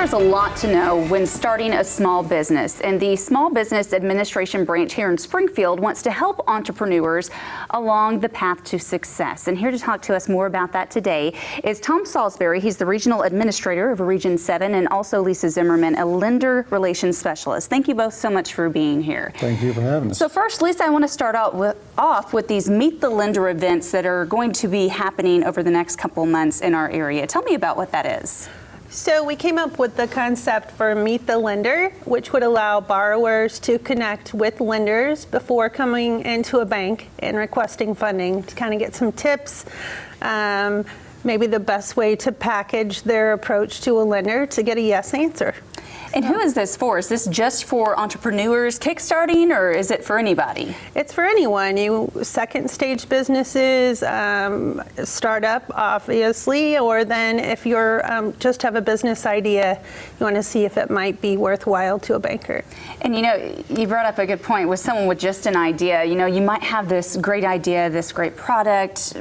There's a lot to know when starting a small business, and the Small Business Administration branch here in Springfield wants to help entrepreneurs along the path to success. And here to talk to us more about that today is Tom Salisbury. He's the Regional Administrator of Region 7, and also Lisa Zimmerman, a Lender Relations Specialist. Thank you both so much for being here. Thank you for having us. So first, Lisa, I want to start off with these Meet the Lender events that are going to be happening over the next couple months in our area. Tell me about what that is. So we came up with the concept for Meet the Lender, which would allow borrowers to connect with lenders before coming into a bank and requesting funding to kind of get some tips, maybe the best way to package their approach to a lender to get a yes answer. And who is this for? Is this just for entrepreneurs kickstarting, or is it for anybody? It's for anyone. Second stage businesses, startup, obviously, or then if you're just have a business idea, you want to see if it might be worthwhile to a banker. And you know, you brought up a good point with someone with just an idea. You know, you might have this great idea, this great product,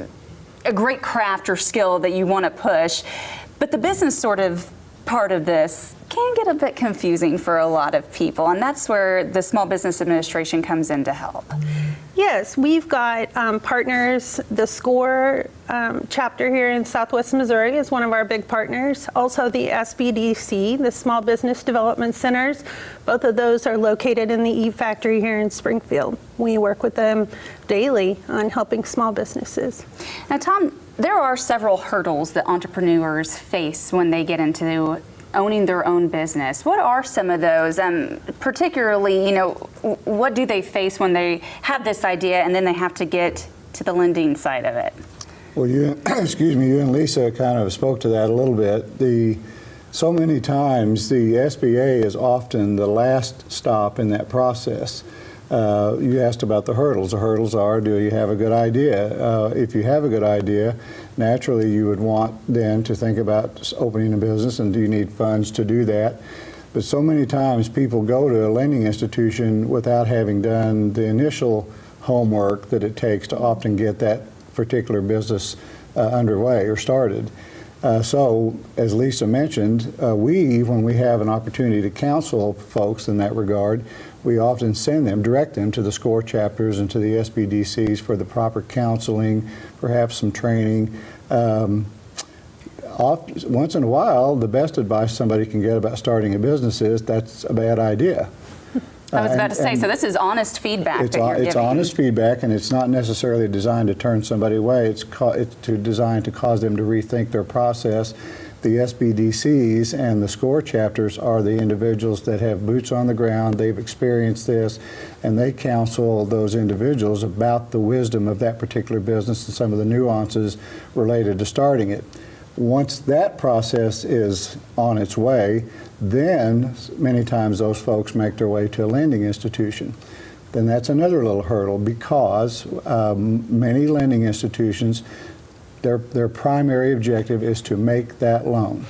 a great craft or skill that you want to push, but the business sort of part of this can get a bit confusing for a lot of people, and that's where the Small Business Administration comes in to help. Yes, we've got partners. The SCORE chapter here in Southwest Missouri is one of our big partners. Also the SBDC, the Small Business Development Centers. Both of those are located in the E-Factory here in Springfield. We work with them daily on helping small businesses. Now, Tom, there are several hurdles that entrepreneurs face when they get into owning their own business. What are some of those? Particularly, you know, what do they face when they have this idea and then they have to get to the lending side of it? Well, excuse me, you and Lisa kind of spoke to that a little bit. So many times the SBA is often the last stop in that process. You asked about the hurdles. The hurdles are, do you have a good idea? If you have a good idea, naturally you would want then to think about opening a business, and do you need funds to do that? But so many times people go to a lending institution without having done the initial homework that it takes to often get that particular business underway or started. So, as Lisa mentioned, when we have an opportunity to counsel folks in that regard, we often direct them to the SCORE chapters and to the SBDCs for the proper counseling, perhaps some training. Once in a while, the best advice somebody can get about starting a business is, that's a bad idea. I was about to say, so this is honest feedback that you're giving. It's honest feedback, and it's not necessarily designed to turn somebody away. It's designed to cause them to rethink their process. The SBDCs and the SCORE chapters are the individuals that have boots on the ground. They've experienced this, and they counsel those individuals about the wisdom of that particular business and some of the nuances related to starting it. Once that process is on its way, then many times those folks make their way to a lending institution. Then that's another little hurdle, because many lending institutions, their primary objective is to make that loan.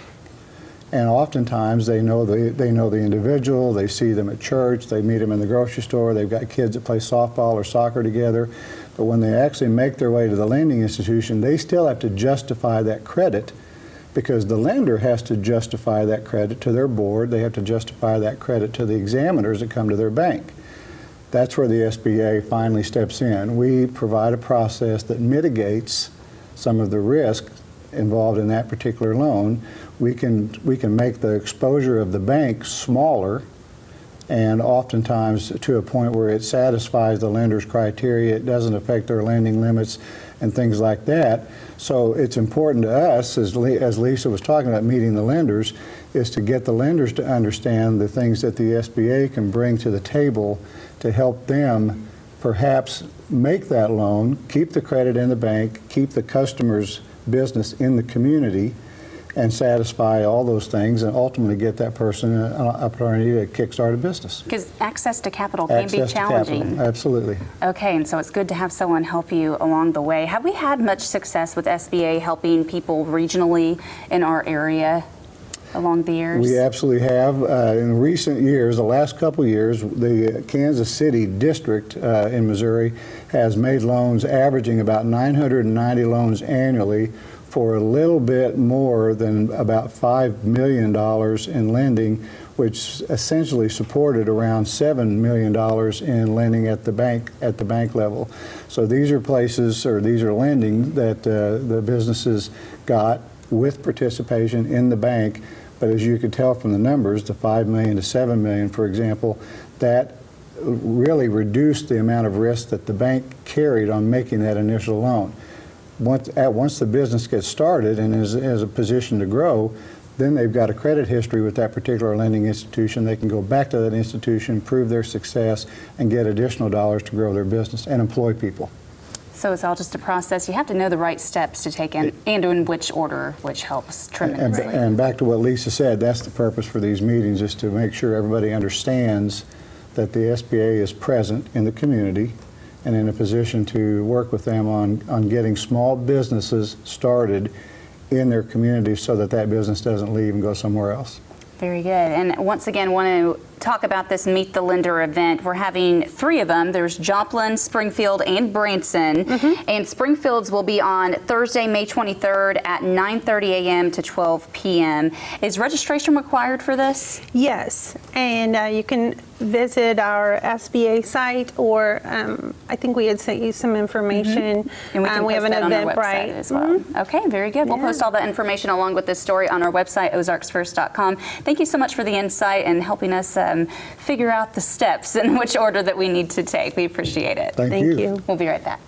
And oftentimes they know the individual, they see them at church, they meet them in the grocery store, they've got kids that play softball or soccer together. But when they actually make their way to the lending institution, they still have to justify that credit, because the lender has to justify that credit to their board. They have to justify that credit to the examiners that come to their bank. That's where the SBA finally steps in. We provide a process that mitigates some of the risk involved in that particular loan. We can make the exposure of the bank smaller, and oftentimes to a point where it satisfies the lender's criteria. It doesn't affect their lending limits and things like that. So it's important to us, as Lisa was talking about meeting the lenders, is to get the lenders to understand the things that the SBA can bring to the table to help them perhaps make that loan, keep the credit in the bank, keep the customer's business in the community, and satisfy all those things, and ultimately get that person an opportunity to kickstart a business. Because access to capital can be challenging. Capital, absolutely. Okay, and so it's good to have someone help you along the way. Have we had much success with SBA helping people regionally in our area along the years? We absolutely have. In recent years, the last couple of years, the Kansas City district in Missouri has made loans averaging about 990 loans annually for a little bit more than about $5 million in lending, which essentially supported around $7 million in lending at the bank level. So these are places, or these are lending that the businesses got with participation in the bank. But as you could tell from the numbers, the $5 million to $7 million, for example, that really reduced the amount of risk that the bank carried on making that initial loan. Once the business gets started and is a position to grow, then they've got a credit history with that particular lending institution. They can go back to that institution, prove their success, and get additional dollars to grow their business and employ people. So it's all just a process. You have to know the right steps to take and in which order, which helps tremendously. And back to what Lisa said, that's the purpose for these meetings, is to make sure everybody understands that the SBA is present in the community and in a position to work with them on getting small businesses started in their community so that that business doesn't leave and go somewhere else. Very good. And once again, want to talk about this Meet the Lender event. We're having 3 of them. There's Joplin, Springfield, and Branson. And Springfield's will be on Thursday, May 23rd at 9:30 a.m. to 12 p.m. Is registration required for this? Yes, and you can visit our SBA site, or I think we had sent you some information. And we have an an event on our Eventbrite website as well. Okay, very good. We'll post all that information along with this story on our website, ozarksfirst.com. Thank you so much for the insight and helping us figure out the steps in which order that we need to take. We appreciate it. Thank you. you. We'll be right back.